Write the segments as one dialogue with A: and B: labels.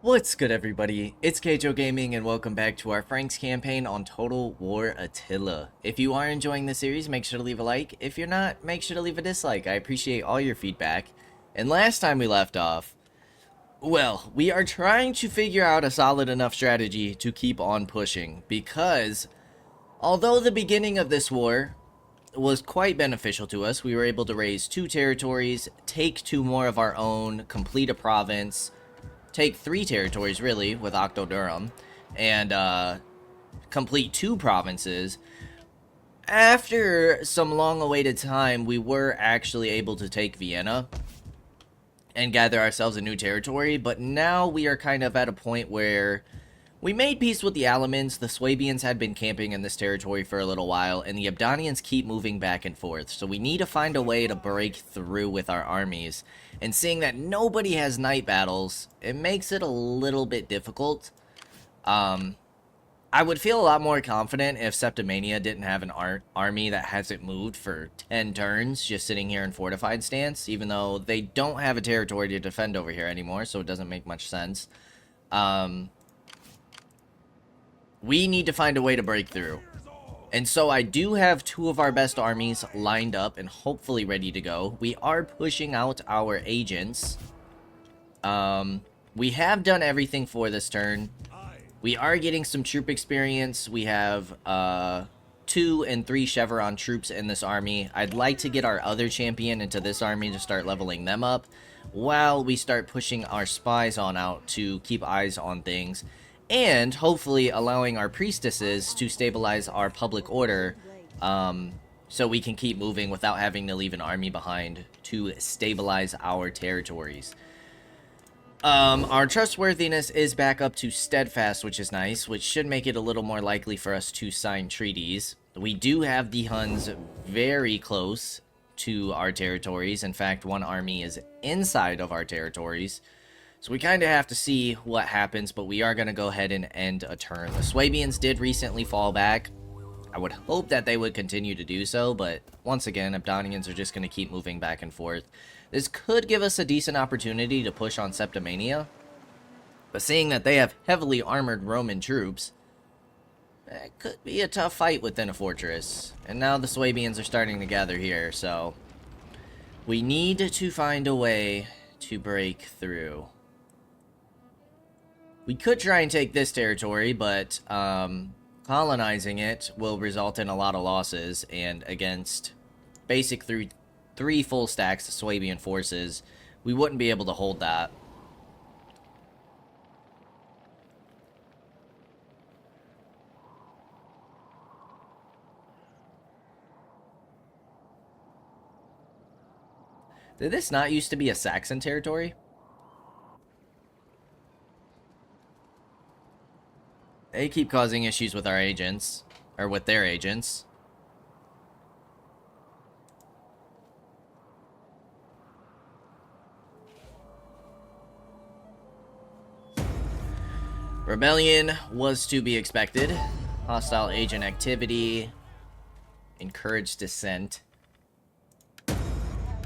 A: What's good, everybody? It's Kaige-O Gaming, and welcome back to our Franks campaign on Total War Attila. If you are enjoying the series, make sure to leave a like. If you're not, make sure to leave a dislike. I appreciate all your feedback. And last time we left off, well, we are trying to figure out a solid enough strategy to keep on pushing, because although the beginning of this war was quite beneficial to us, we were able to raise 2 territories, take 2 more of our own, complete a province, take 3 territories really with Octo-Durham, and complete 2 provinces. After some long-awaited time, we were actually able to take Vienna and gather ourselves a new territory, but now we are kind of at a point where we made peace with the Alamans. The Swabians had been camping in this territory for a little while, and the Abdonians keep moving back and forth, so we need to find a way to break through with our armies. And seeing that nobody has night battles, it makes it a little bit difficult. I would feel a lot more confident if Septimania didn't have an army that hasn't moved for 10 turns, just sitting here in fortified stance, even though they don't have a territory to defend over here anymore, so it doesn't make much sense. We need to find a way to break through. And so I do have 2 of our best armies lined up and hopefully ready to go. We are pushing out our agents. We have done everything for this turn. We are getting some troop experience. We have 2 and 3 Chevron troops in this army. I'd like to get our other champion into this army to start leveling them up, while we start pushing our spies on out to keep eyes on things, and hopefully allowing our priestesses to stabilize our public order, so we can keep moving without having to leave an army behind to stabilize our territories. Our trustworthiness is back up to steadfast, which is nice, which should make it a little more likely for us to sign treaties. We do have the Huns very close to our territories. In fact, one army is inside of our territories. So we kind of have to see what happens, but we are going to go ahead and end a turn. The Swabians did recently fall back. I would hope that they would continue to do so, but once again, Abdonians are just going to keep moving back and forth. This could give us a decent opportunity to push on Septimania, but seeing that they have heavily armored Roman troops, it could be a tough fight within a fortress. And now the Swabians are starting to gather here, so we need to find a way to break through. We could try and take this territory, but colonizing it will result in a lot of losses, and against basic 3 full stacks of Swabian forces, we wouldn't be able to hold that. Did this not used to be a Saxon territory? They keep causing issues with our agents, or with their agents. Rebellion was to be expected. Hostile agent activity. Encouraged dissent.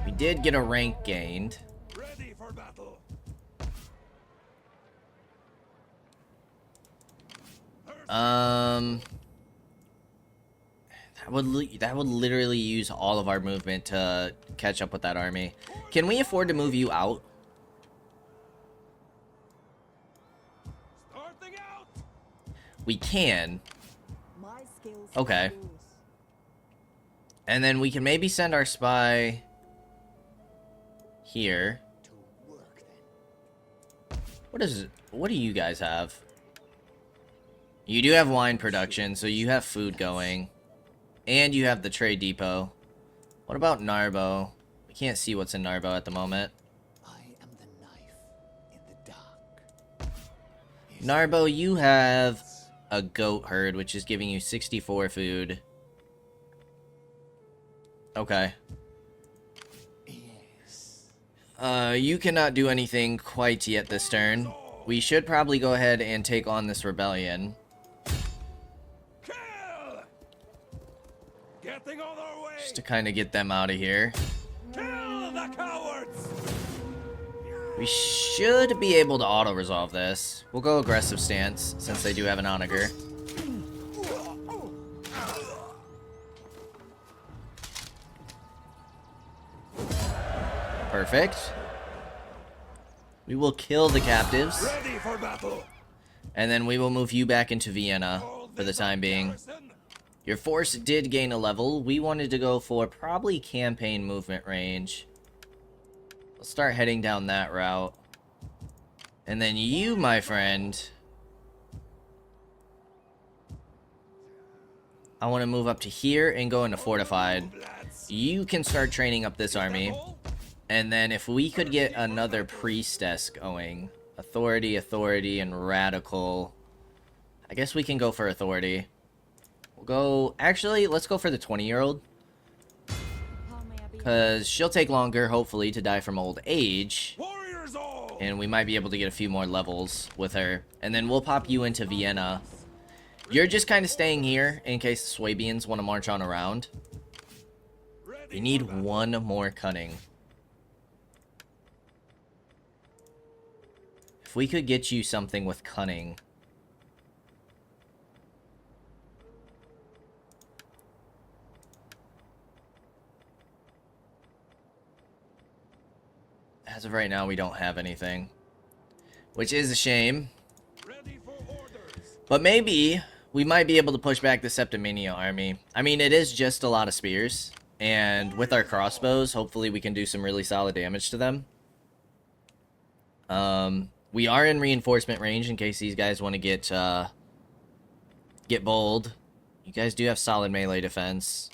A: We did get a rank gained.
B: Ready for battle.
A: That would literally use all of our movement to catch up with that army. Can we afford to move you out?
B: Starting out.
A: We can. Okay. And then we can maybe send our spy here. What do you guys have? You do have wine production, so you have food going. And you have the trade depot. What about Narbo? We can't see what's in Narbo at the moment.
C: I am the knife in the dark.
A: Narbo, you have a goat herd, which is giving you 64 food. Okay.
C: Yes.
A: You cannot do anything quite yet this turn. We should probably go ahead and take on this rebellion.
B: Kill. Getting on our way.
A: Just to kind of get them out of here.
B: Kill the cowards.
A: We should be able to auto-resolve this. We'll go aggressive stance, since they do have an onager. Perfect. We will kill the captives.
B: Ready for battle.
A: And then we will move you back into Vienna for the time being. Your force did gain a level. We wanted to go for probably campaign movement range. Let's start heading down that route. And then you, my friend, I want to move up to here and go into fortified. You can start training up this army. And then if we could get another priestess going, authority, authority, and radical, I guess we can go for authority. We'll go, actually, let's go for the 20-year-old. Because she'll take longer, hopefully, to die from old age.
B: Warriors all.
A: And we might be able to get a few more levels with her. And then we'll pop you into Vienna. You're just kind of staying here in case the Swabians want to march on around. We need one more cunning. If we could get you something with cunning. As of right now, we don't have anything. Which is a shame.
B: Ready for orders.
A: But maybe we might be able to push back the Septimania army. I mean, it is just a lot of spears. And with our crossbows, hopefully we can do some really solid damage to them. We are in reinforcement range in case these guys want to get bold. You guys do have solid melee defense.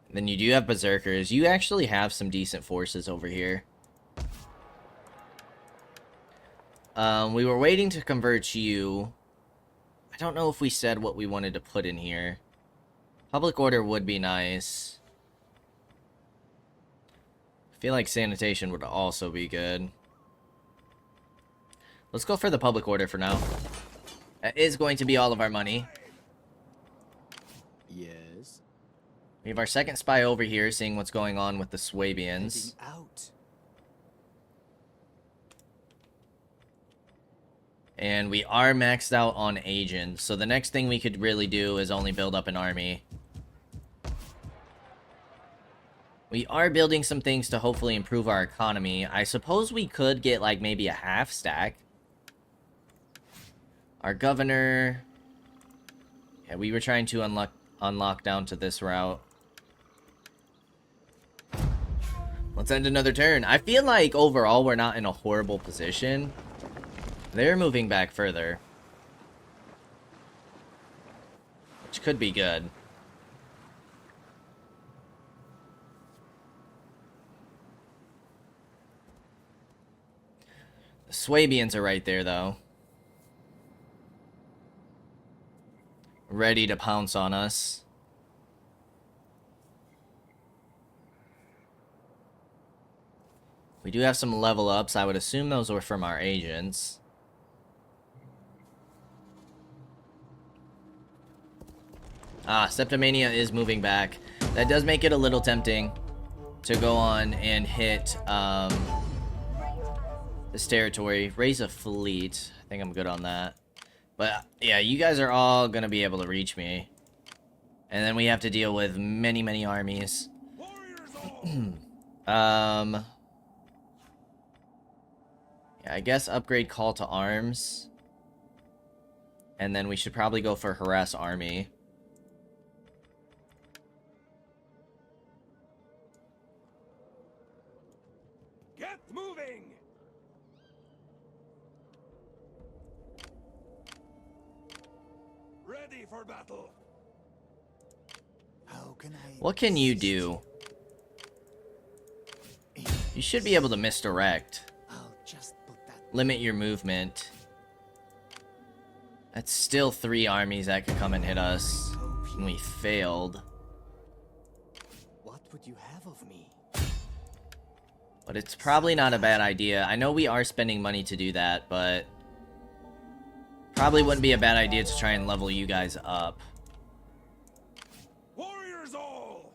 A: And then you do have berserkers. You actually have some decent forces over here. We were waiting to convert you. I don't know if we said what we wanted to put in here. Public order would be nice. I feel like sanitation would also be good. Let's go for the public order for now. That is going to be all of our money.
C: Yes.
A: We have our second spy over here, seeing what's going on with the Swabians.
C: Heading out.
A: And we are maxed out on agents, so the next thing we could really do is only build up an army. We are building some things to hopefully improve our economy. I suppose we could get, like, maybe a half stack. Our governor... Yeah, we were trying to unlock down to this route. Let's end another turn. I feel like, overall, we're not in a horrible position. They're moving back further. Which could be good. The Swabians are right there, though. Ready to pounce on us. We do have some level ups. I would assume those were from our agents. Ah, Septimania is moving back. That does make it a little tempting to go on and hit this territory. Raise a fleet. I think I'm good on that. But yeah, you guys are all going to be able to reach me. And then we have to deal with many, many armies. Yeah, I guess upgrade call to arms. And then we should probably go for harass army.
B: Get moving. Ready for battle.
C: How can I...
A: What can you do? You should be able to misdirect.
C: I'll just put that...
A: Limit your movement. That's still 3 armies that could come and hit us. And we failed.
C: What would you have of me?
A: But it's probably not a bad idea. I know we are spending money to do that, but... probably wouldn't be a bad idea to try and level you guys up.
B: Warriors all.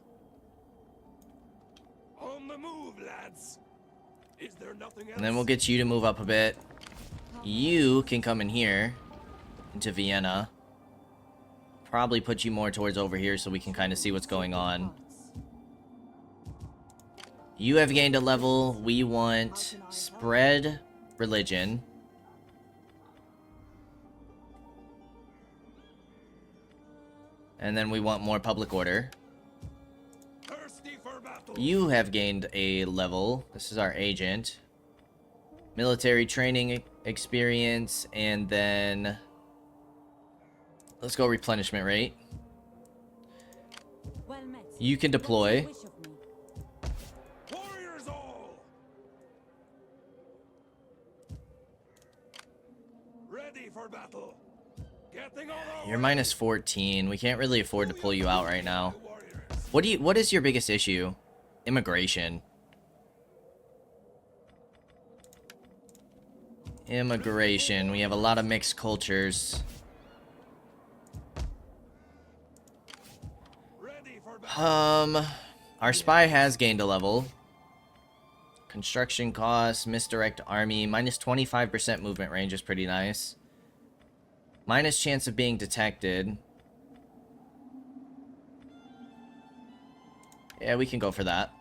B: On the move, lads. Is there nothing else?
A: And then we'll get you to move up a bit. You can come in here into Vienna. Probably put you more towards over here so we can kind of see what's going on. You have gained a level. We want spread religion. And then we want more public order.
B: Thirsty for battle.
A: You have gained a level. This is our agent. Military training experience, and then let's go replenishment rate. You can deploy.
B: Warriors all. Ready for battle. Getting on our
A: You're
B: way.
A: minus 14. We can't really afford to pull you out right now.
B: Warriors.
A: What is your biggest issue? Immigration. Immigration. We have a lot of mixed cultures.
B: Ready for battle.
A: Our spy has gained a level. Construction costs, misdirect army, minus 25% movement range is pretty nice. Minus chance of being detected. Yeah, we can go for that.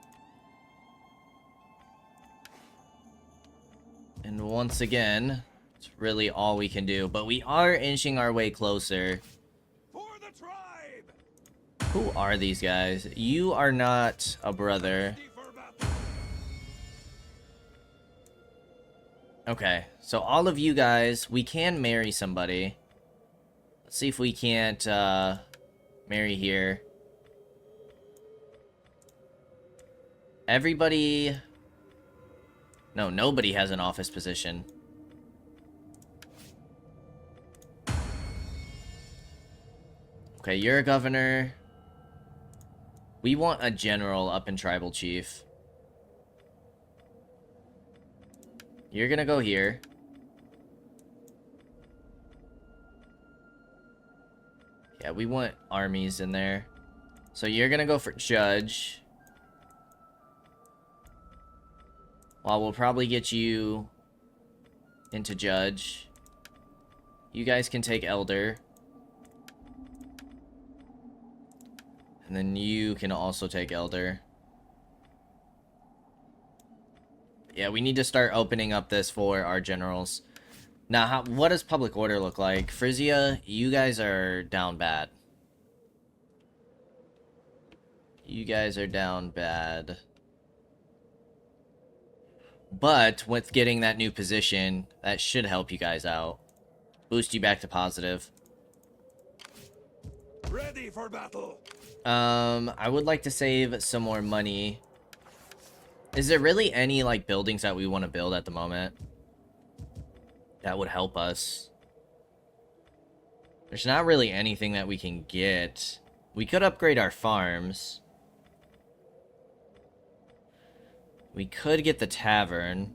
A: And once again, it's really all we can do. But we are inching our way closer.
B: For the tribe.
A: Who are these guys? You are not a brother.
B: Ready for battle.
A: Okay, so all of you guys, we can marry somebody. Let's see if we can't marry here. Everybody... No, nobody has an office position. Okay, you're a governor. We want a general up in tribal chief. You're gonna go here. Yeah, we want armies in there. So you're gonna go for judge. Well, we'll probably get you into judge. You guys can take elder. And then you can also take elder. Yeah, we need to start opening up this for our generals. Now, what does public order look like? Frisia, you guys are down bad. You guys are down bad. But with getting that new position, that should help you guys out. Boost you back to positive.
B: Ready for battle.
A: I would like to save some more money. Is there really any, like, buildings that we want to build at the moment that would help us? There's not really anything that we can get. We could upgrade our farms. We could get the tavern.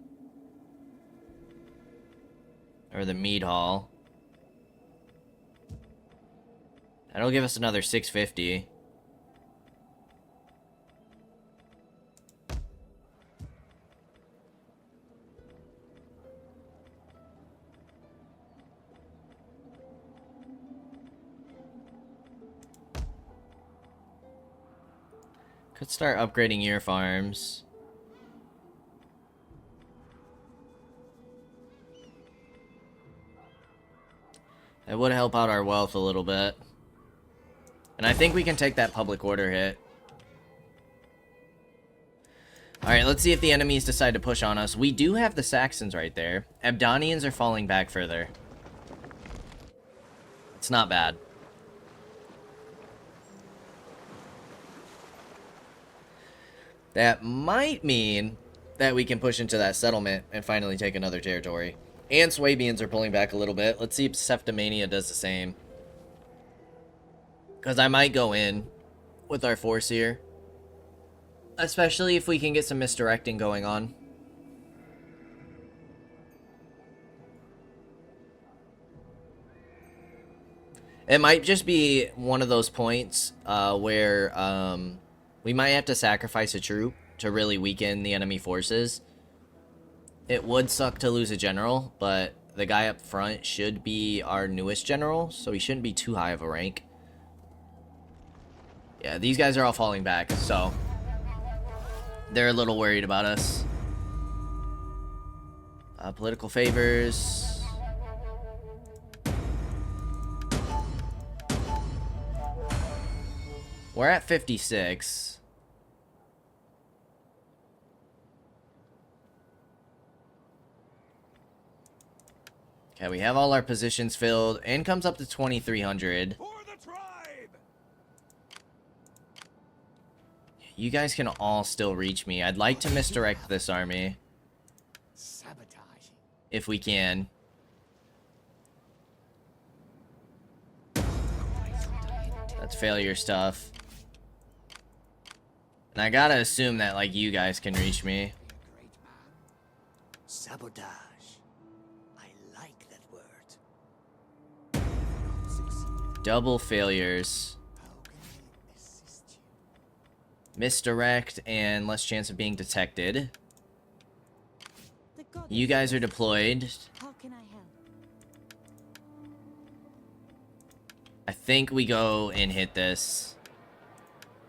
A: Or the mead hall. That'll give us another 650. Could start upgrading your farms. It would help out our wealth a little bit. And I think we can take that public order hit. Alright, let's see if the enemies decide to push on us. We do have the Saxons right there. Abdonians are falling back further. It's not bad. That might mean that we can push into that settlement and finally take another territory. And Swabians are pulling back a little bit. Let's see if Septimania does the same. Because I might go in with our force here. Especially if we can get some misdirecting going on. It might just be one of those points where we might have to sacrifice a troop to really weaken the enemy forces. It would suck to lose a general, but the guy up front should be our newest general, so he shouldn't be too high of a rank. Yeah, these guys are all falling back, so they're a little worried about us. Political favors. We're at 56. Okay, we have all our positions filled. Income's up to 2,300.
B: For the tribe!
A: You guys can all still reach me. I'd like to misdirect this army.
C: Sabotage.
A: If we can. That's failure stuff. And I gotta assume that, like, you guys can reach me.
C: Be a great man. Sabotage. I like that word. Not succeed.
A: Double failures.
C: How can I assist you?
A: Misdirect and less chance of being detected.
D: The goddess
A: You guys are deployed.
D: How can I help?
A: I think we go and hit this.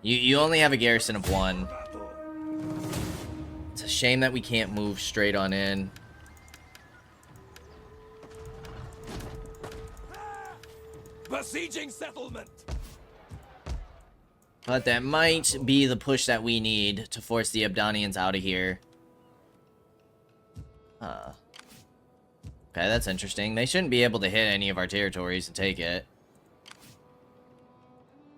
A: You only have a garrison of 1.
B: Battle!
A: It's a shame that we can't move straight on in.
B: Besieging settlement!
A: But that might be the push that we need to force the Abdonians out of here. Okay, that's interesting. They shouldn't be able to hit any of our territories and take it.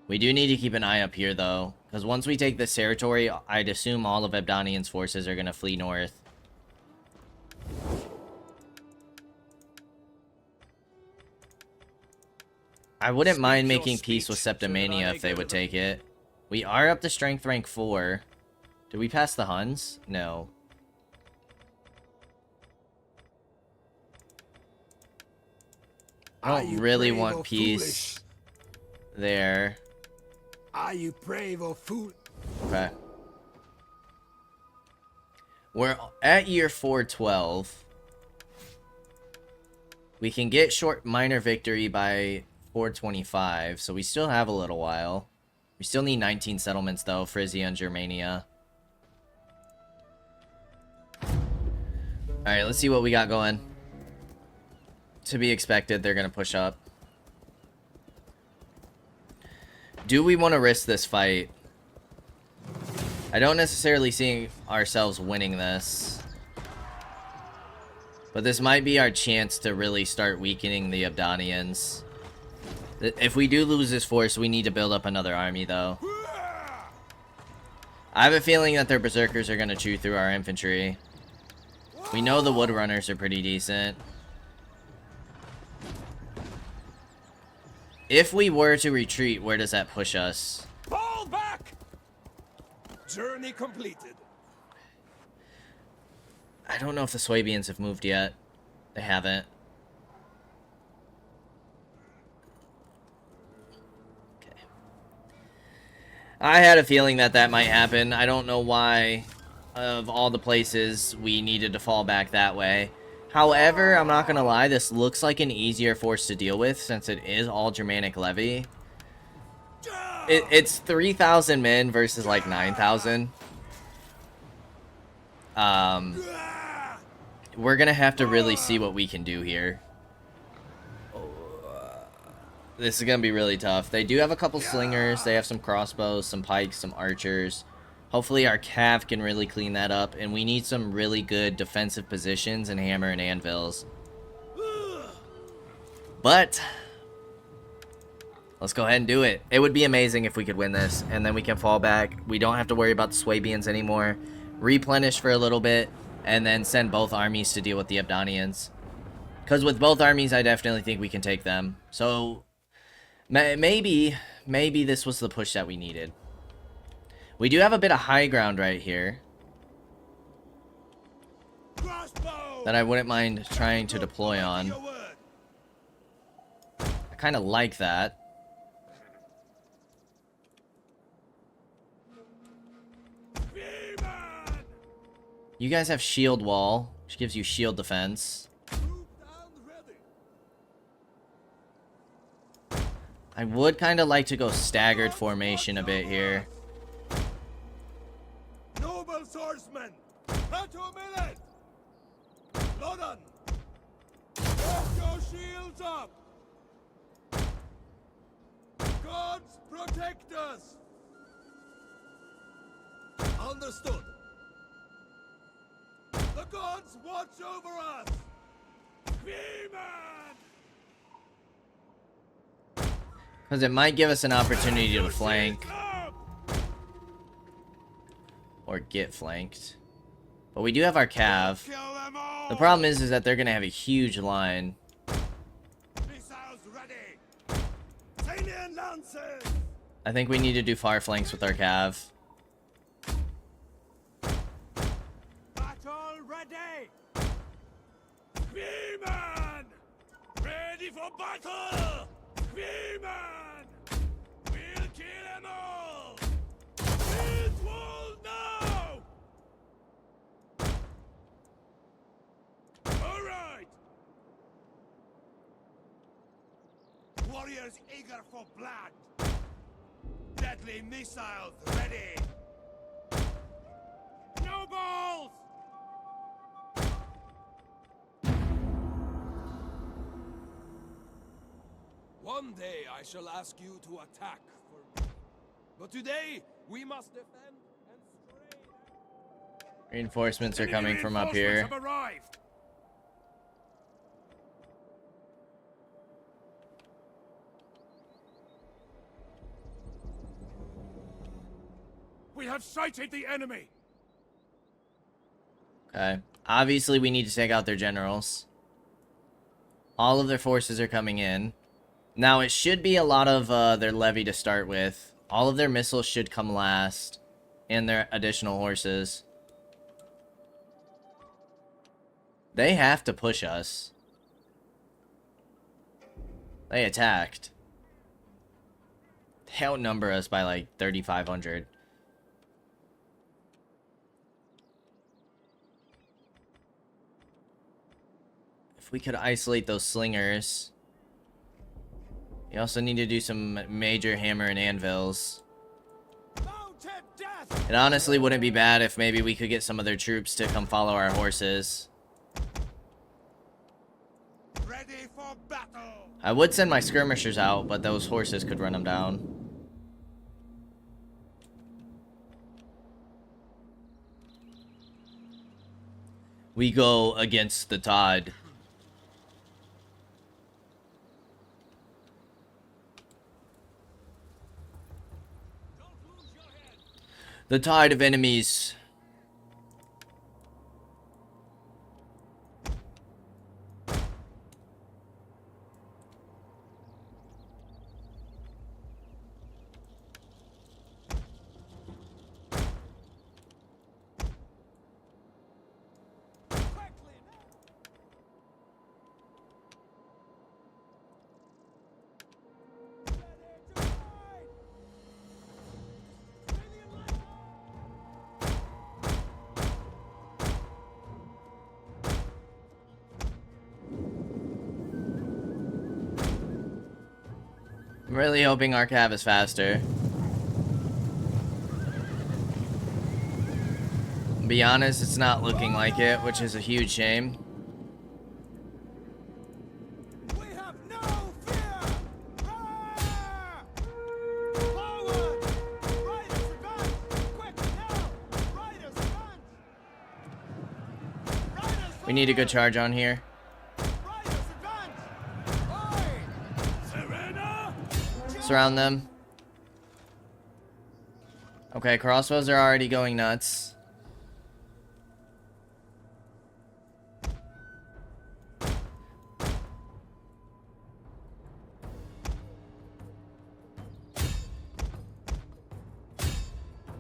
A: We do need to keep an eye up here, though. Because once we take this territory, I'd assume all of Abdonian's forces are going to flee north. I wouldn't mind
B: Speak your
A: making peace with
B: speech, so that I
A: Septimania
B: may
A: if they
B: go
A: would
B: to them.
A: take it. We are up to strength rank 4. Did we pass the Huns? No. I
E: Are
A: don't
E: you
A: really
E: brave
A: want
E: or
A: peace there.
E: Are you brave or fool?
A: Okay. We're at year 412. We can get short minor victory by 425, so we still have a little while. We still need 19 settlements, though, Frisia and Germania. Alright, let's see what we got going. To be expected, they're going to push up. Do we want to risk this fight? I don't necessarily see ourselves winning this. But this might be our chance to really start weakening the Abdonians. If we do lose this force, we need to build up another army, though. I have a feeling that their berserkers are going to chew through our infantry. We know the woodrunners are pretty decent. If we were to retreat, where does that push us?
B: Fall back! Journey completed.
A: I don't know if the Swabians have moved yet. They haven't. Okay. I had a feeling that that might happen. I don't know why, of all the places, we needed to fall back that way. However, I'm not gonna lie, this looks like an easier force to deal with since it is all Germanic levy. It's 3,000 men versus like 9,000. We're gonna have to really see what we can do here. This is gonna be really tough. They do have a couple slingers. They have some crossbows, some pikes, some archers. Hopefully our cav can really clean that up, and we need some really good defensive positions and hammer and anvils. But let's go ahead and do it. It would be amazing if we could win this, and then we can fall back. We don't have to worry about the Swabians anymore. Replenish for a little bit, and then send both armies to deal with the Abdonians. Because with both armies, I definitely think we can take them. So maybe this was the push that we needed. We do have a bit of high ground right here
B: Crossbow!
A: that I wouldn't mind trying to deploy on.
B: Your word.
A: I kind of like that.
B: Freeman!
A: You guys have shield wall. which gives you shield defense.
B: Troop down ready.
A: I would kind of like to go staggered formation a bit here.
B: Noble swordsmen, head to a minute. Lodan, get your shields up. Gods protect us. Understood. The gods watch over us. Demon!
A: Because it might give us an opportunity to flank. Or get flanked. But we do have our cav.
B: Kill them all.
A: The problem is that they're going to have a huge line.
B: Missiles ready. Salian lances.
A: I think we need to do far flanks with our cav.
B: Battle ready. Spearman! Ready for battle. Spearman! We'll kill them all. Build wall now. All right. Warriors eager for blood. Deadly missiles ready. Nobles! One day I shall ask you to attack for me. But today we must defend and strain.
A: Reinforcements are
B: Enemy
A: coming from up here.
B: reinforcements have arrived. We have sighted the enemy.
A: Okay. Obviously, we need to take out their generals. All of their forces are coming in. Now, it should be a lot of their levy to start with. All of their missiles should come last. And their additional horses. They have to push us. They attacked. They outnumber us by like 3,500. If we could isolate those slingers. You also need to do some major hammer and anvils.
B: Mounted death!
A: It honestly wouldn't be bad if maybe we could get some of their troops to come follow our horses.
B: Ready for battle!
A: I would send my skirmishers out, but those horses could run them down. We go against the tide. The tide of enemies. I'm really hoping our cav is faster. To be honest, it's not looking like it, which is a huge shame.
B: We have no fear! Ah! Forward! Riders advance! Quick now! Riders advance! Riders
A: We need a good charge on here.
B: Riders advance! Oi! Serena!
A: Surround them. Okay, crossbows are already going nuts.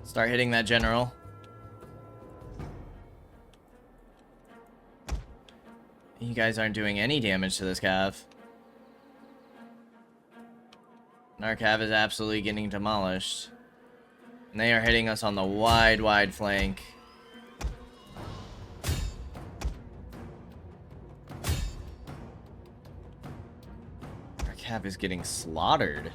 A: Start hitting that general. You guys aren't doing any damage to this cav. And our cav is absolutely getting demolished. And they are hitting us on the wide flank. Cav is getting slaughtered.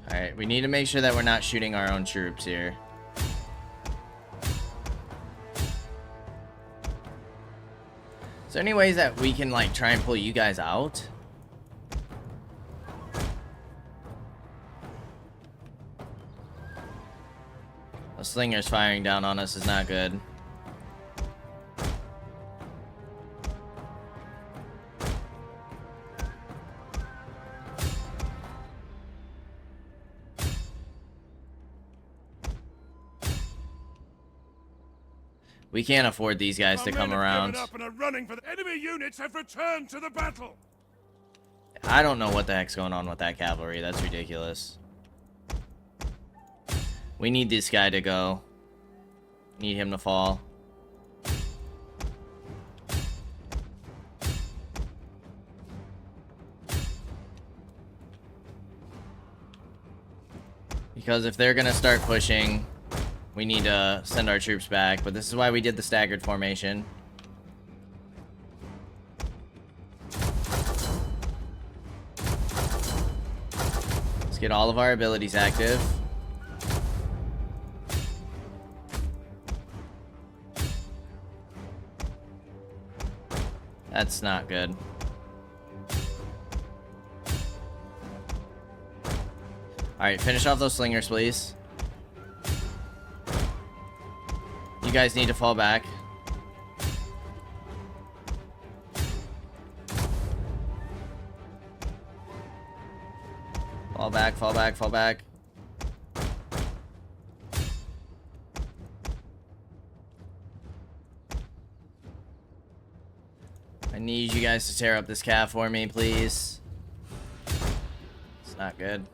A: Alright, we need to make sure that we're not shooting our own troops here. Is there any ways that we can, like, try and pull you guys out? The slingers firing down on us is not good. We can't afford these guys to come around.
B: Up and are running for the enemy units have returned to the battle.
A: I don't know what the heck's going on with that cavalry. That's ridiculous. We need this guy to go. Need him to fall. Because if they're gonna start pushing, we need to send our troops back, but this is why we did the staggered formation. Let's get all of our abilities active. That's not good. Alright, finish off those slingers, please. You guys need to fall back. Fall back, fall back, fall back. I need you guys to tear up this calf for me, please. It's not good.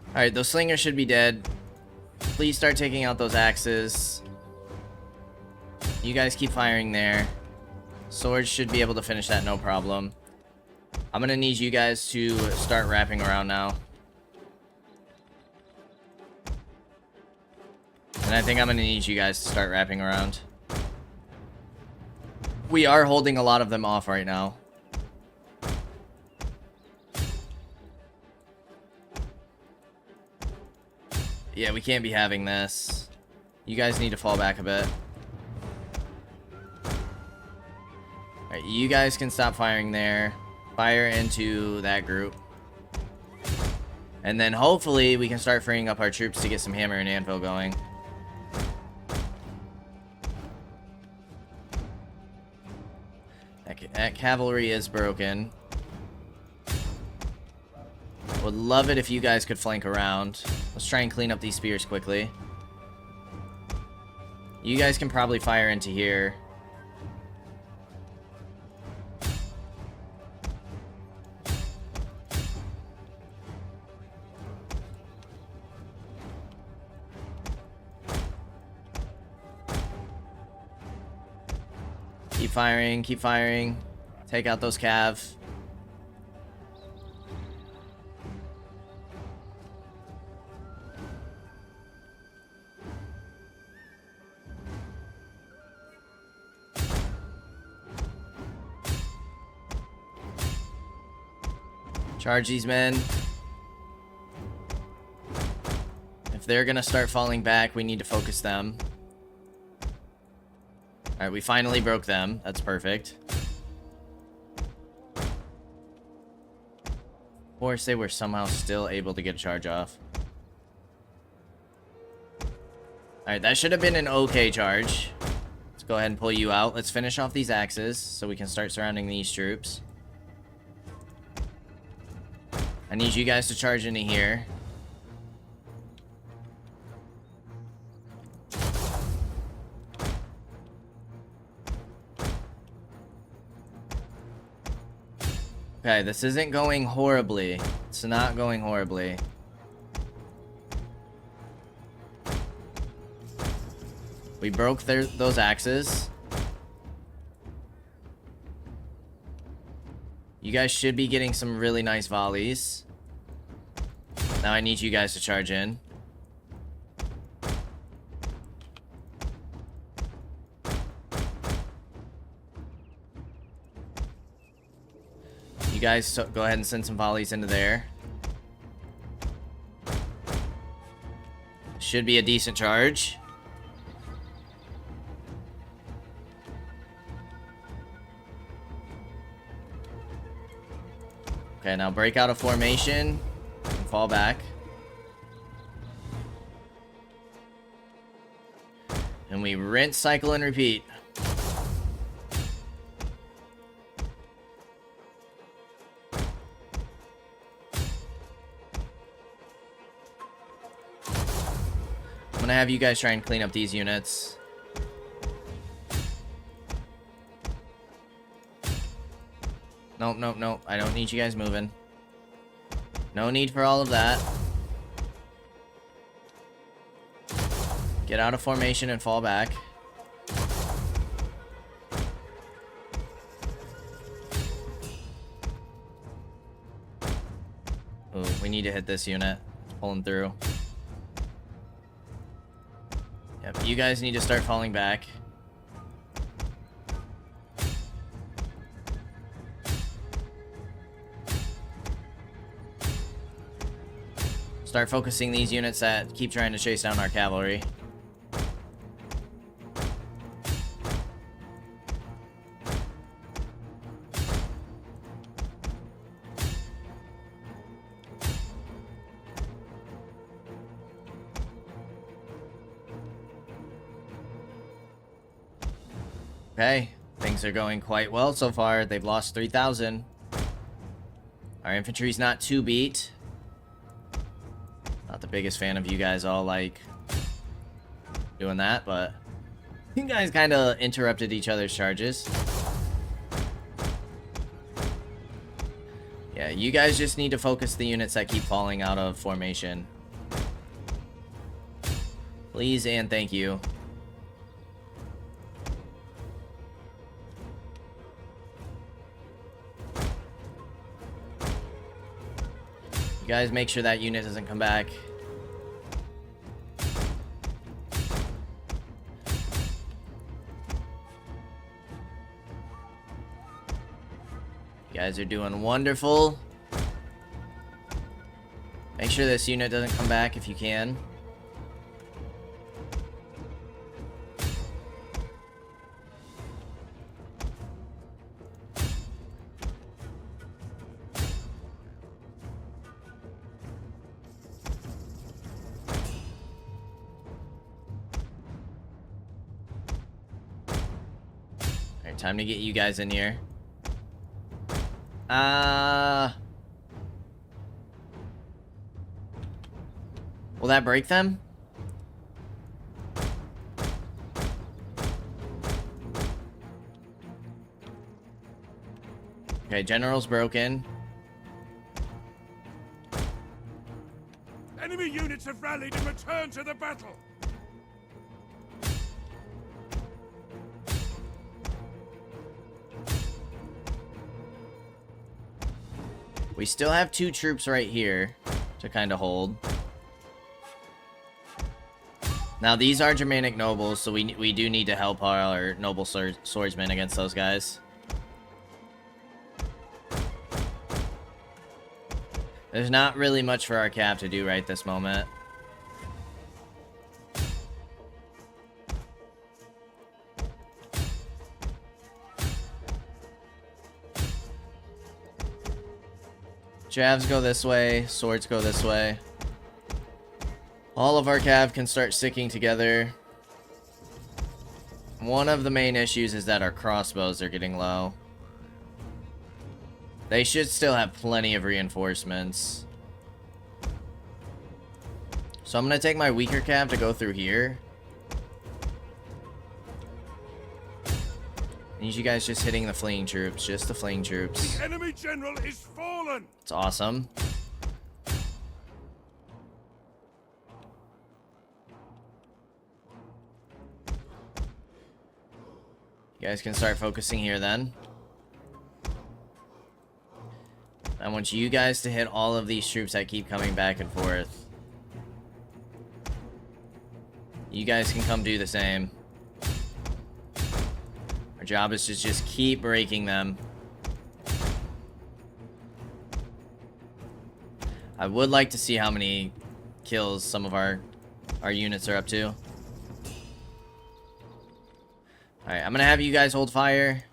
A: Alright, those slingers should be dead. Please start taking out those axes. You guys keep firing there. Swords should be able to finish that, no problem. I'm gonna need you guys to start wrapping around now. And I think I'm gonna need you guys to start wrapping around. We are holding a lot of them off right now. Yeah, we can't be having this. You guys need to fall back a bit. Alright, you guys can stop firing there. Fire into that group. And then hopefully we can start freeing up our troops to get some hammer and anvil going. That cavalry is broken. Would love it if you guys could flank around. Let's try and clean up these spears quickly. You guys can probably fire into here. Keep firing, keep firing. Take out those cav. Charge these men. If they're gonna start falling back, we need to focus them. Alright, we finally broke them. That's perfect. Of course, they were somehow still able to get a charge off. Alright, that should have been an okay charge. Let's go ahead and pull you out. Let's finish off these axes so we can start surrounding these troops. I need you guys to charge into here. Okay, this isn't going horribly. It's not going horribly. We broke those axes. You guys should be getting some really nice volleys. Now I need you guys to charge in. You guys go ahead and send some volleys into there. Should be a decent charge. Okay, now break out of formation and fall back. And we rinse, cycle, and repeat. I'm gonna have you guys try and clean up these units. Nope, nope, nope. I don't need you guys moving. No need for all of that. Get out of formation and fall back. Ooh, we need to hit this unit. It's pulling through. Yep, you guys need to start falling back. Start focusing these units that keep trying to chase down our cavalry. Okay, things are going quite well so far. They've lost 3,000. Our infantry's not too beat. Not the biggest fan of you guys all, like, doing that, but you guys kind of interrupted each other's charges. Yeah, you guys just need to focus the units that keep falling out of formation. Please and thank you. You guys make sure that unit doesn't come back. You guys are doing wonderful. Make sure this unit doesn't come back if you can. Alright, time to get you guys in here. Will that break them? Okay, general's broken.
B: Enemy units have rallied and returned to the battle.
A: We still have 2 troops right here to kind of hold. Now, these are Germanic nobles, so we do need to help our noble swordsmen against those guys. There's not really much for our cav to do right this moment. Javs go this way, swords go this way. All of our cav can start sticking together. One of the main issues is that our crossbows are getting low. They should still have plenty of reinforcements. So I'm gonna take my weaker cav to go through here. Need you guys just hitting the fleeing troops. Just the fleeing troops.
B: The enemy general is fallen.
A: It's awesome. You guys can start focusing here then. I want you guys to hit all of these troops that keep coming back and forth. You guys can come do the same. Our job is to just keep breaking them. I would like to see how many kills some of our units are up to. Alright, I'm gonna have you guys hold fire.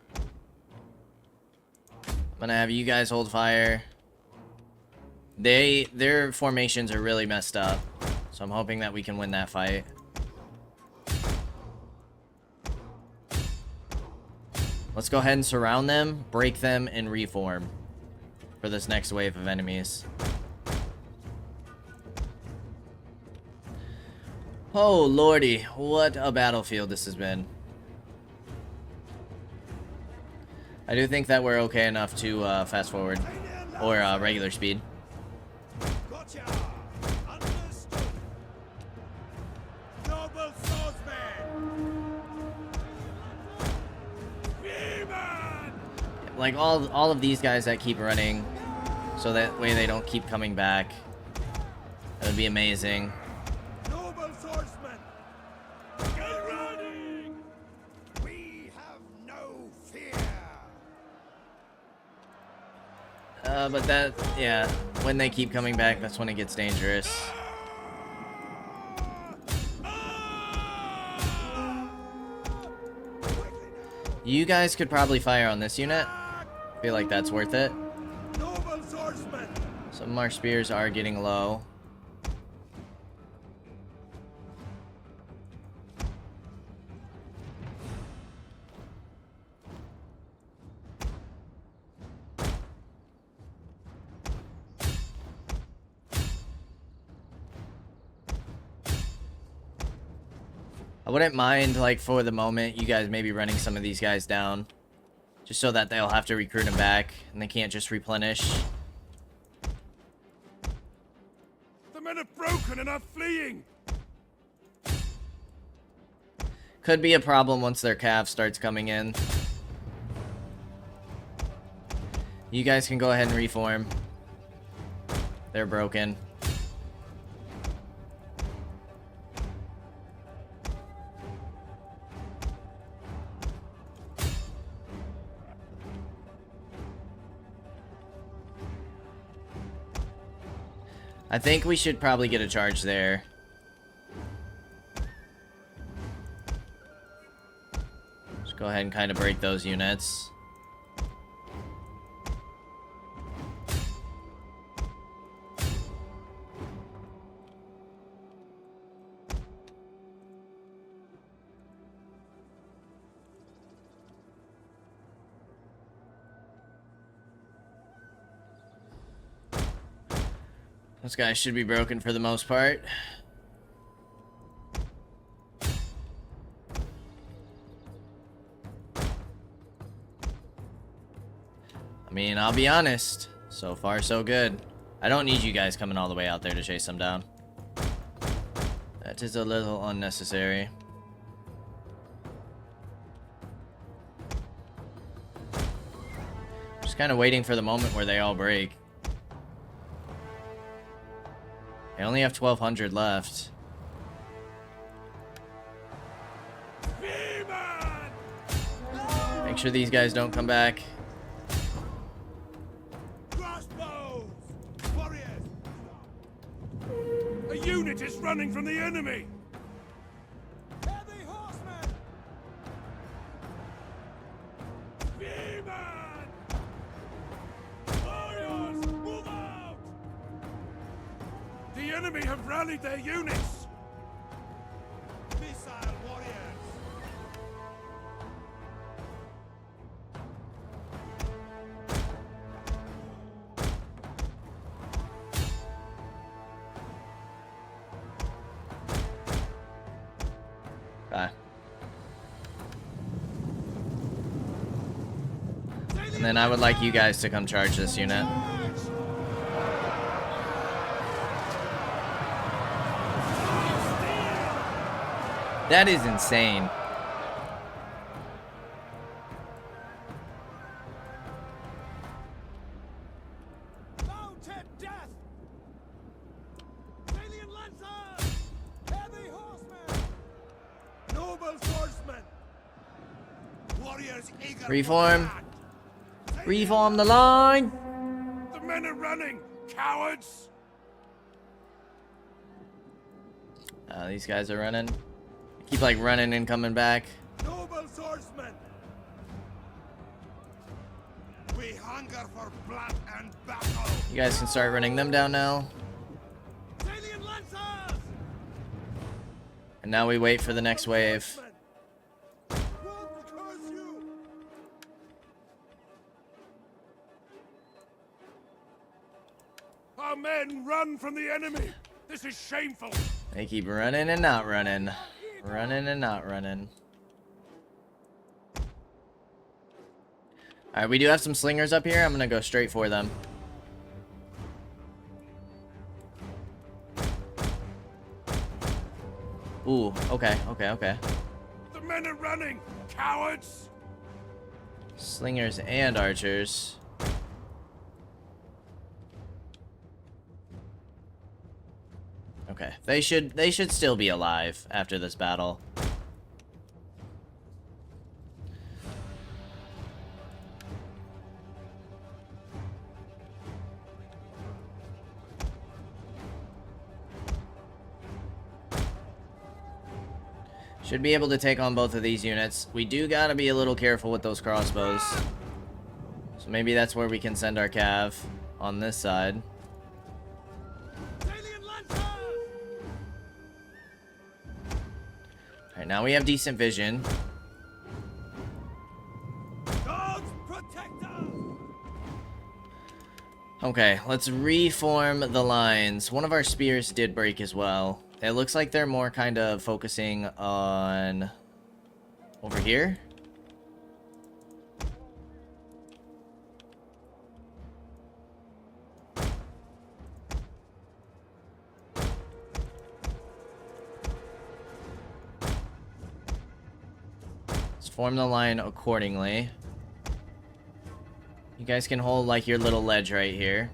A: Their formations are really messed up, so I'm hoping that we can win that fight. Let's go ahead and surround them, break them, and reform for this next wave of enemies. Oh lordy, what a battlefield this has been. I do think that we're okay enough to fast forward, or regular speed.
B: Gotcha. Understood. Noble swordsman. Freeman.
A: Like all of these guys that keep running, so that way they don't keep coming back. That would be amazing.
B: Noble swordsman. Get running. We have no fear.
A: But that, yeah, when they keep coming back, that's when it gets dangerous. You guys could probably fire on this unit. I feel like that's worth it.
B: Noble swordsman.
A: Some of our spears are getting low. I wouldn't mind, like, for the moment, you guys maybe running some of these guys down. Just so that they'll have to recruit them back, and they can't just replenish.
B: The men have broken and are fleeing.
A: Could be a problem once their cav starts coming in. You guys can go ahead and reform. They're broken. I think we should probably get a charge there. Just go ahead and kind of break those units. Those guys should be broken for the most part. I mean, I'll be honest. So far, so good. I don't need you guys coming all the way out there to chase them down. That is a little unnecessary. Just kind of waiting for the moment where they all break. I only have 1,200 left. Make sure these guys don't come back.
B: Crossbows! Warriors! A unit is running from the enemy! Heavy horsemen! Spearmen! Warriors, move out! The enemy have rallied their units! Missile warriors!
A: Bye. And then I would like you guys to come charge this unit. That is insane.
B: Mounted death! Alien lancers! Heavy horsemen! Noble swordsmen! Warriors eager
A: Reform.
B: for battle.
A: Reform the line.
B: The men are running! Cowards!
A: These guys are running. Keep like running and coming back.
B: Noble swordsmen! We hunger for blood and battle!
A: You guys can start running them down now.
B: Alien lancers!
A: And now we wait for the next wave.
B: Won't curse you! Our men run from the enemy! This is shameful!
A: They keep running and not running. Running and not running. Alright, we do have some slingers up here. I'm gonna go straight for them. Ooh, okay.
B: The men are running! Cowards!
A: Slingers and archers. Okay, they should still be alive after this battle. Should be able to take on both of these units. We do gotta be a little careful with those crossbows. So maybe that's where we can send our cav on this side.
B: Alien lancers!
A: Alright, now we have decent vision.
B: Gods protect us!
A: Okay, let's reform the lines. One of our spears did break as well. It looks like they're more kind of focusing on over here. Let's form the line accordingly. You guys can hold like your little ledge right here.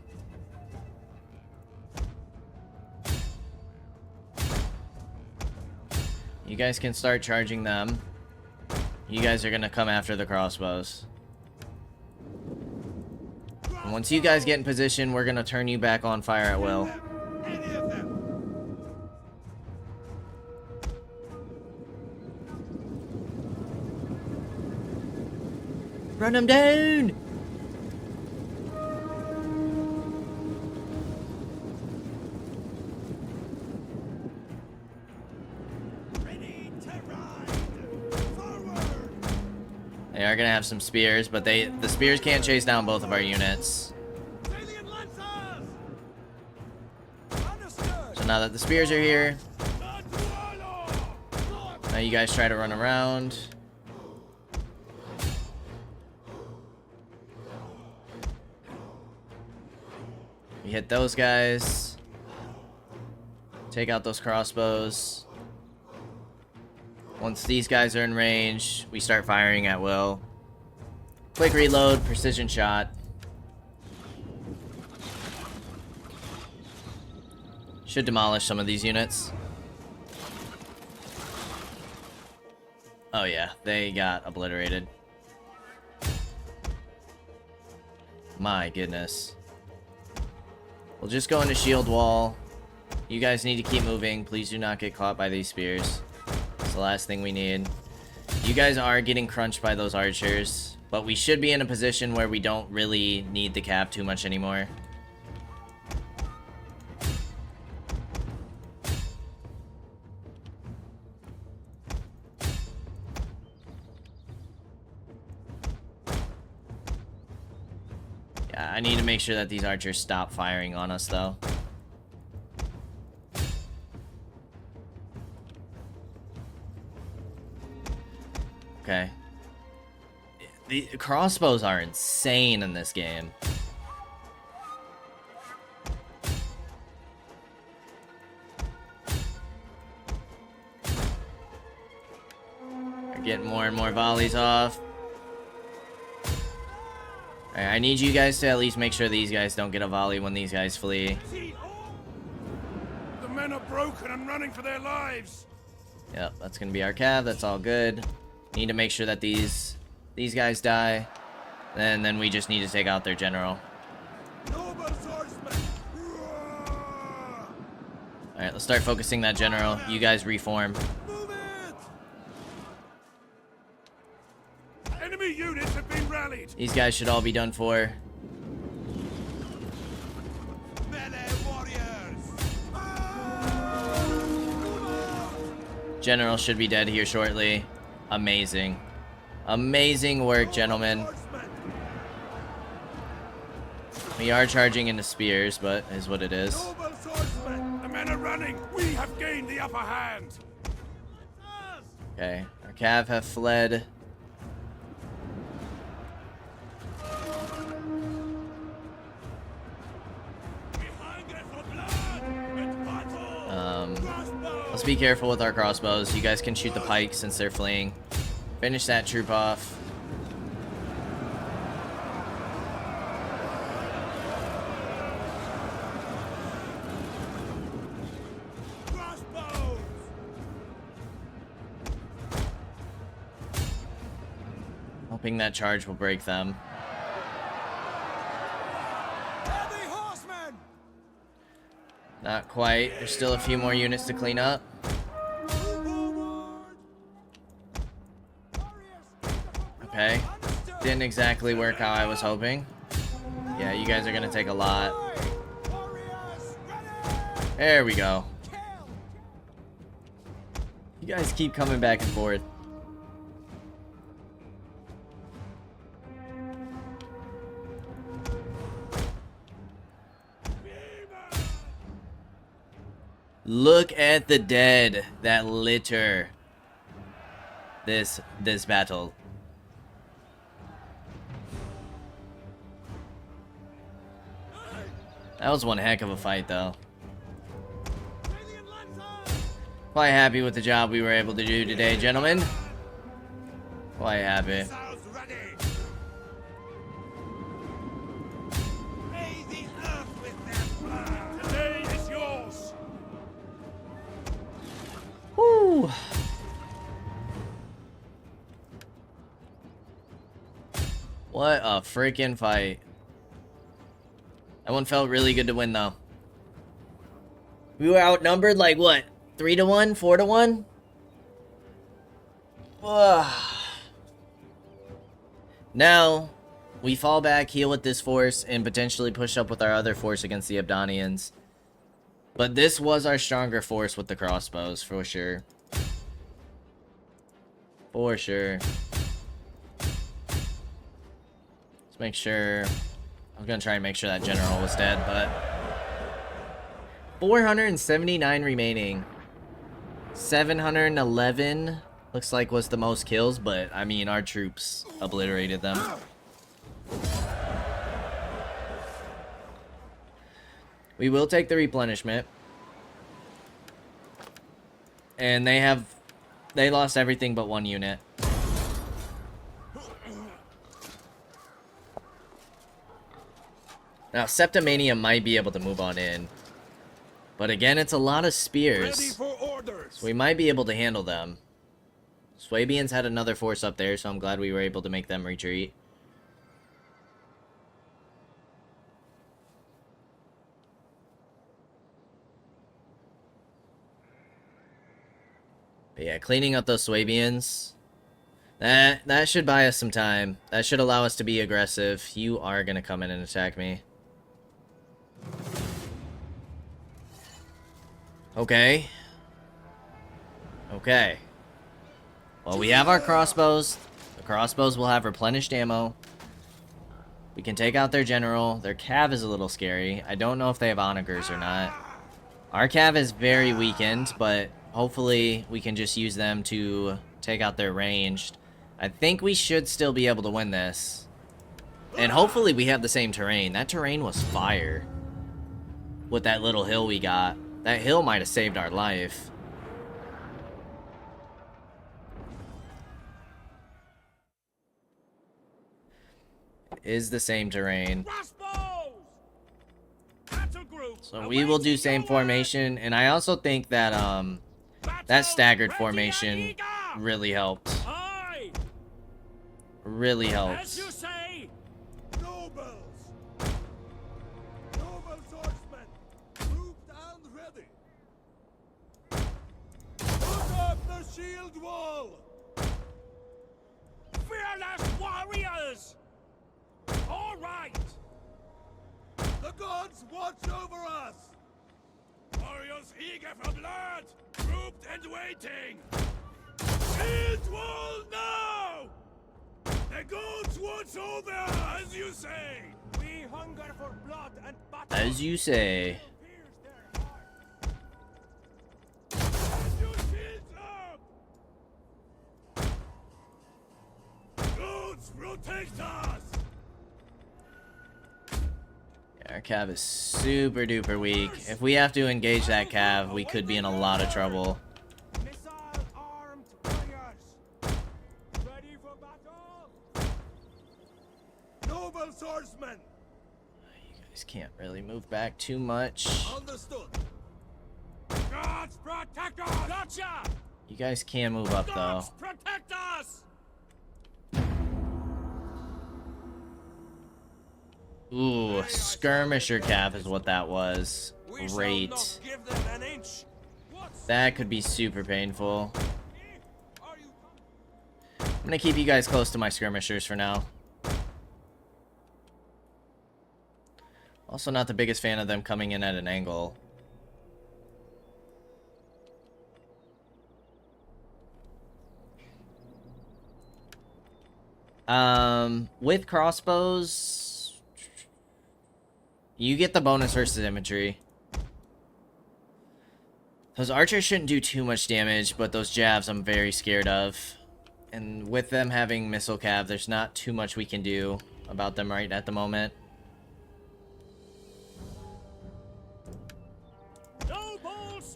A: You guys can start charging them. You guys are gonna come after the crossbows. And once you guys get in position, we're gonna turn you back on fire at will.
B: Any of them!
A: Run them down!
B: Ready to ride! Forward!
A: They are gonna have some spears, but the spears can't chase down both of our units.
B: Alien lancers! Understood!
A: So now that the spears are here,
B: North!
A: now you guys try to run around. You hit those guys. Take out those crossbows. Once these guys are in range, we start firing at will. Quick reload, precision shot. Should demolish some of these units. Oh yeah, they got obliterated. My goodness. We'll just go into shield wall. You guys need to keep moving. Please do not get caught by these spears. It's the last thing we need. You guys are getting crunched by those archers, but we should be in a position where we don't really need the cap too much anymore. Yeah, I need to make sure that these archers stop firing on us, though. Okay. The crossbows are insane in this game. We're getting more and more volleys off. Alright, I need you guys to at least make sure these guys don't get a volley when these guys flee.
B: The men are broken and running for their lives.
A: Yep, that's gonna be our cav. That's all good. Need to make sure that these guys die. And then we just need to take out their general.
B: Noble swordsmen.
A: Alright, let's start focusing that general. You guys reform.
B: Move it! Enemy units have been rallied.
A: These guys should all be done for.
B: Melee warriors.
A: General should be dead here shortly. Amazing. Amazing work, gentlemen. We are charging into spears, but is what it is.
B: Noble swordsmen. The men are running. We have gained the upper hand.
A: Okay, our cav have fled. Let's be careful with our crossbows. You guys can shoot the pikes since they're fleeing. Finish that troop off.
B: Crossbows.
A: Hoping that charge will break them.
B: Heavy horsemen.
A: Not quite. There's still a few more units to clean up. Okay. Didn't exactly work how I was hoping. Yeah, you guys are gonna take a lot. There we go. You guys keep coming back and forth. Look at the dead that litter this battle. That was one heck of a fight, though. Quite happy with the job we were able to do today, gentlemen. Quite happy.
B: Missiles ready. May the earth with their blood. Today is yours.
A: Woo! What a freaking fight. That one felt really good to win, though. We were outnumbered like what? 3 to 1? 4 to 1? Now, we fall back, heal with this force, and potentially push up with our other force against the Abdonians. But this was our stronger force with the crossbows, for sure. For sure. Let's make sure... I was gonna try and make sure that general was dead, but... 479 remaining. 711 looks like was the most kills, but I mean, our troops obliterated them. We will take the replenishment. And they lost everything but one unit. Now, Septimania might be able to move on in. But again, it's a lot of spears.
B: Ready for orders.
A: So we might be able to handle them. Swabians had another force up there, so I'm glad we were able to make them retreat. But yeah, cleaning up those Swabians. That should buy us some time. That should allow us to be aggressive. You are going to come in and attack me. Okay. Okay. Well, we have our crossbows. The crossbows will have replenished ammo. We can take out their general. Their cav is a little scary. I don't know if they have onagers or not. Our cav is very weakened, but hopefully we can just use them to take out their ranged. I think we should still be able to win this. And hopefully we have the same terrain. That terrain was fire. With that little hill we got. That hill might have saved our life. Is the same terrain. So we will do same formation, and I also think that that staggered formation really helped. Really helps.
B: Nobles! Noble swordsmen! Grouped and ready! Put up the shield wall! Fearless warriors! All right! The gods watch over us! Warriors eager for blood! Grouped and waiting! Shield wall now! The gods watch over us, as you say! We hunger for blood and battle!
A: As you say.
B: Get your shields up! Gods protect us!
A: Our cav is super duper weak. If we have to engage that cav, we could be in a lot of trouble.
B: Missile-armed warriors! Ready for battle? Noble swordsmen!
A: You guys can't really move back too much.
B: Understood! Gods protect us! Gotcha!
A: You guys can move up though.
B: Gods protect us!
A: Ooh, skirmisher cav is what that was.
B: We shall
A: Great.
B: not give them an inch. What's
A: That could be super painful.
B: Are you
A: I'm gonna keep you guys close to my skirmishers for now. Also not the biggest fan of them coming in at an angle. With crossbows, you get the bonus versus infantry. Those archers shouldn't do too much damage, but those jabs I'm very scared of. And with them having missile cav, there's not too much we can do about them right at the moment.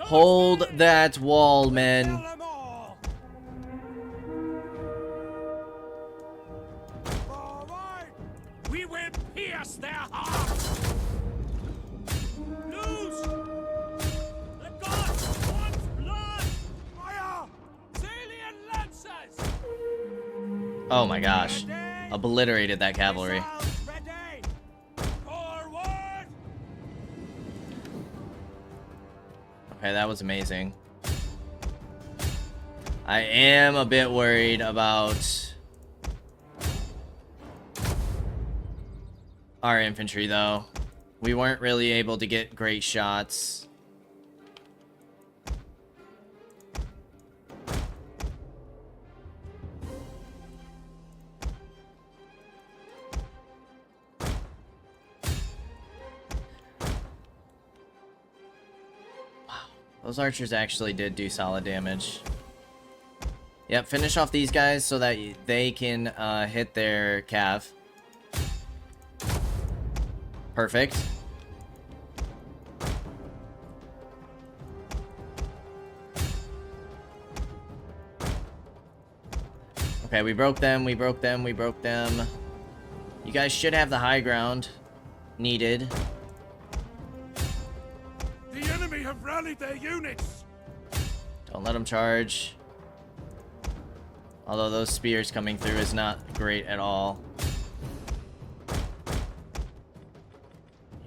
A: Hold that wall, men.
B: We will pierce their hearts. Loose. The gods want blood. Fire. Salian lances.
A: Oh my gosh. Obliterated that cavalry.
B: Missiles ready. Forward.
A: Okay, that was amazing. I am a bit worried about our infantry, though. We weren't really able to get great shots. Wow, those archers actually did do solid damage. Yep, finish off these guys so that they can hit their cav. Perfect. Okay, we broke them, we broke them, we broke them. You guys should have the high ground needed.
B: The enemy have rallied their units.
A: Don't let them charge. Although those spears coming through is not great at all.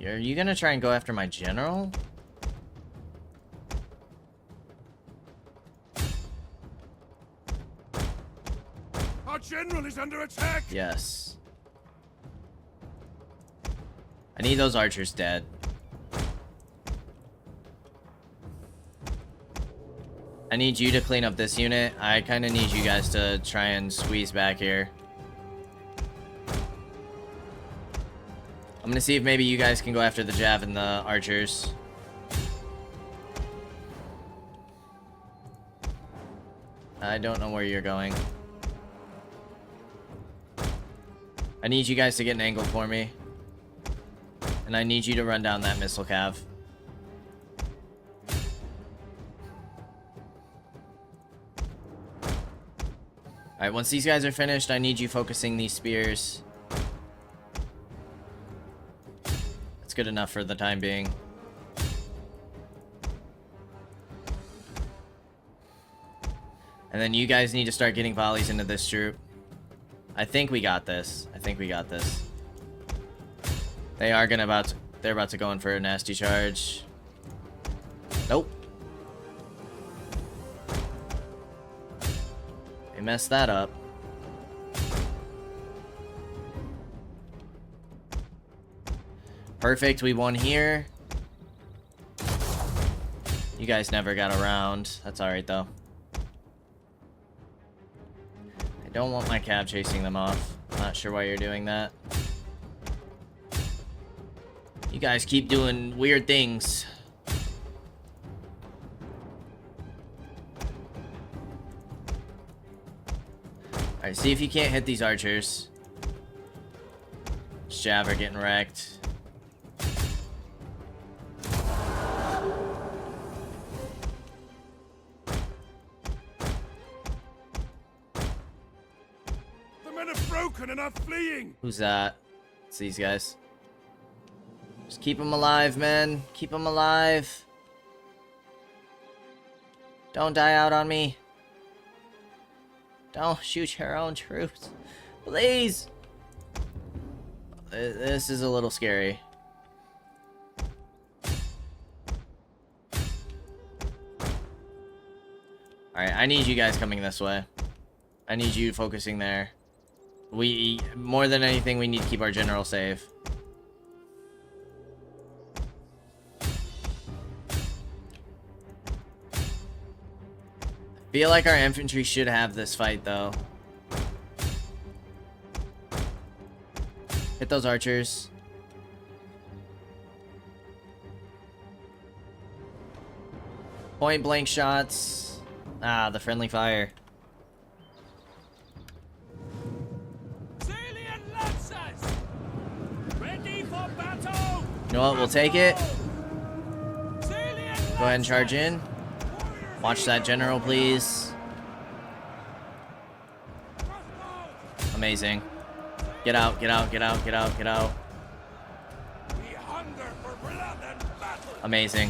A: Are you gonna try and go after my general?
B: Our general is under attack.
A: Yes. I need those archers dead. I need you to clean up this unit. I kind of need you guys to try and squeeze back here. I'm gonna see if maybe you guys can go after the Jav and the archers. I don't know where you're going. I need you guys to get an angle for me. And I need you to run down that missile cav. Alright, once these guys are finished, I need you focusing these spears. That's good enough for the time being. And then you guys need to start getting volleys into this troop. I think we got this. I think we got this. They are they're about to go in for a nasty charge. Nope. They messed that up. Perfect, we won here. You guys never got around. That's alright though. I don't want my cab chasing them off. Not sure why you're doing that. You guys keep doing weird things. Alright, see if you can't hit these archers. Jav are getting wrecked.
B: The men are broken and are fleeing.
A: Who's that? It's these guys. Just keep them alive, man. Keep them alive. Don't die out on me. Don't shoot your own troops. Please. This is a little scary. Alright, I need you guys coming this way. I need you focusing there. More than anything, we need to keep our general safe. Feel like our infantry should have this fight though. Hit those archers. Point blank shots. Ah, the friendly fire.
B: Salient lancers, ready for battle.
A: You know what? We'll take it.
B: Salient
A: Go ahead and charge in. Watch that general, please. Amazing. Get out, get out, get out, get out, get out.
B: We hunger for blood and battle.
A: Amazing.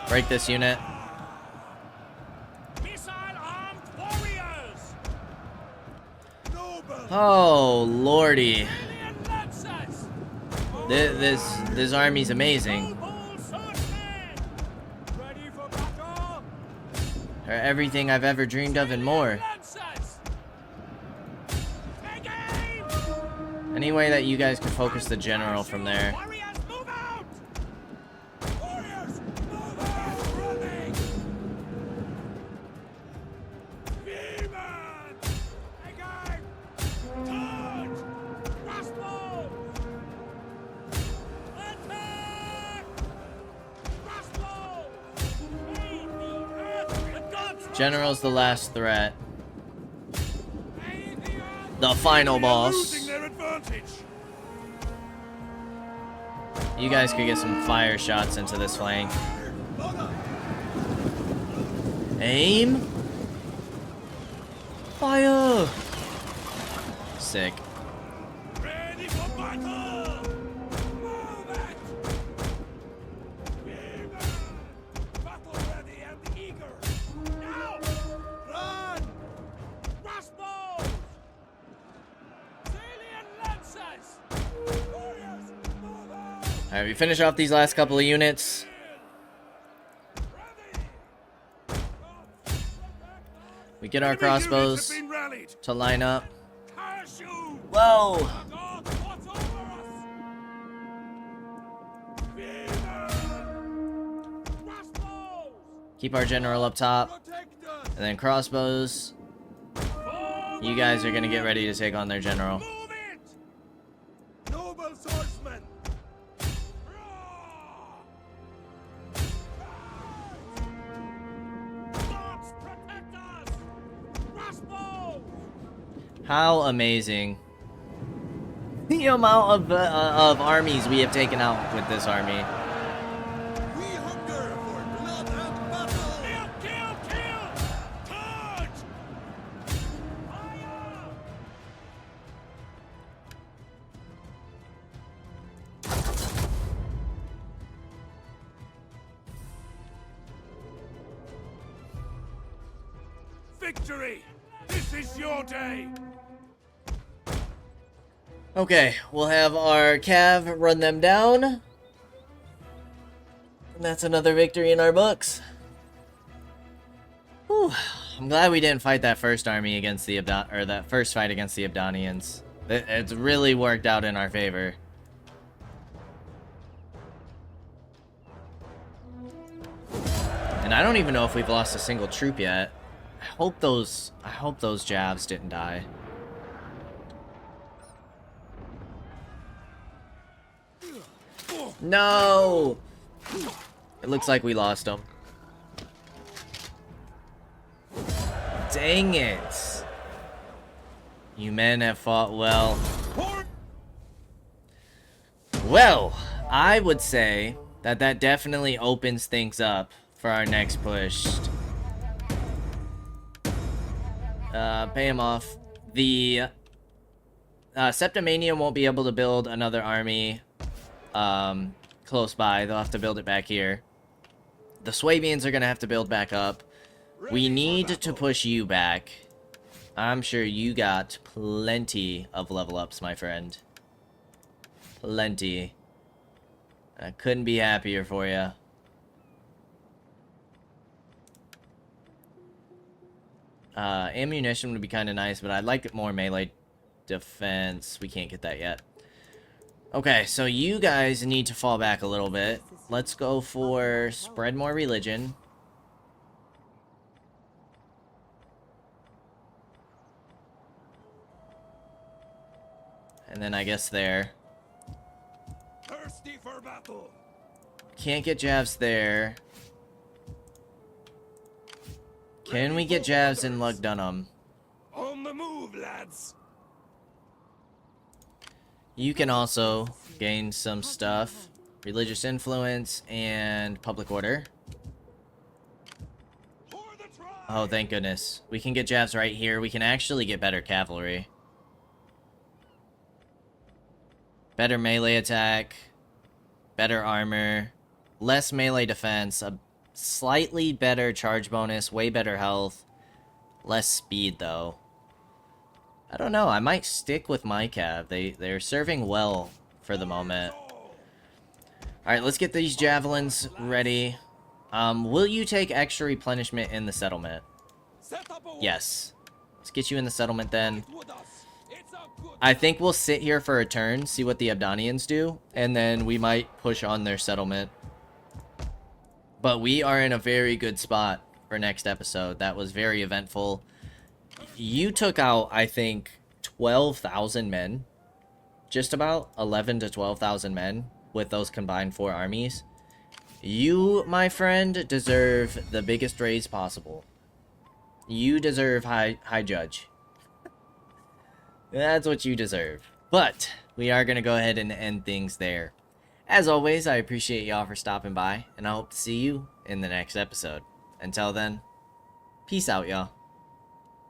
A: Break this unit.
B: Missile-armed warriors. Noble
A: Oh, lordy.
B: salient lancers.
A: This army's amazing.
B: Noble swordsmen. Ready for battle.
A: They're everything I've ever dreamed of and more.
B: Lancers. Take aim.
A: Any way that you guys could focus the general from there.
B: Warriors, move out. Warriors, move out. Running. Vivat. Take aim. Charge. Crossbow. Attack. Crossbow. Aim the earth. The gods.
A: General's the last threat.
B: Aim the earth.
A: The final
B: They are
A: boss.
B: losing their advantage.
A: You guys could get some fire shots into this flank. Aim. Fire. Sick.
B: Ready for battle! Move it! Viva! Battle ready and eager! Now! Run! Crossbows! Salient lancers! Warriors, move out!
A: Alright, we finish off these last couple of units.
B: Ready!
A: We get our
B: Enemy units
A: crossbows
B: have been rallied!
A: to line up.
B: Curse you!
A: Whoa!
B: The gods watch over us! Viva! Crossbows!
A: Keep our general up top.
B: Protect us!
A: And then crossbows. You guys are gonna get ready to take on their general.
B: Move it! Noble swordsmen! Gods protect us!
A: How amazing. The amount of armies we have taken out with this army.
B: We hunger for blood and battle! Kill! Charge! Fire! Victory! This is your day!
A: Okay, we'll have our Cav run them down. And that's another victory in our books. Whew. I'm glad we didn't fight that first army against the that first fight against the Abdonians. It's really worked out in our favor. And I don't even know if we've lost a single troop yet. I hope those Javs didn't die. No! It looks like we lost them. Dang it! You men have fought well. Well, I would say that definitely opens things up for our next push. Pay him off. The Septimania won't be able to build another army close by. They'll have to build it back here. The Swabians are gonna have to build back up. We need to push you back. I'm sure you got plenty of level ups, my friend. Plenty. I couldn't be happier for you. Ammunition would be kind of nice, but I'd like more melee defense. We can't get that yet. Okay, so you guys need to fall back a little bit. Let's go for spread more religion. And then I guess there.
B: Thirsty for battle.
A: Can't get Javs there. Can we get Javs in Lug Dunham?
B: On the move, lads.
A: You can also gain some stuff. Religious influence and public order. Oh, thank goodness. We can get Javs right here. We can actually get better cavalry. Better melee attack. Better armor. Less melee defense. A slightly better charge bonus. Way better health. Less speed, though. I don't know. I might stick with my cav. They're serving well for the moment. Alright, let's get these javelins ready. Will you take extra replenishment in the settlement? Yes. Let's get you in the settlement then. I think we'll sit here for a turn, see what the Abdonians do, and then we might push on their settlement. But we are in a very good spot for next episode. That was very eventful. You took out, I think, 12,000 men. Just about 11 to 12,000 men with those combined 4 armies. You, my friend, deserve the biggest raise possible. You deserve high judge. That's what you deserve. But we are going to go ahead and end things there. As always, I appreciate y'all for stopping by, and I hope to see you in the next episode. Until then, peace out, y'all.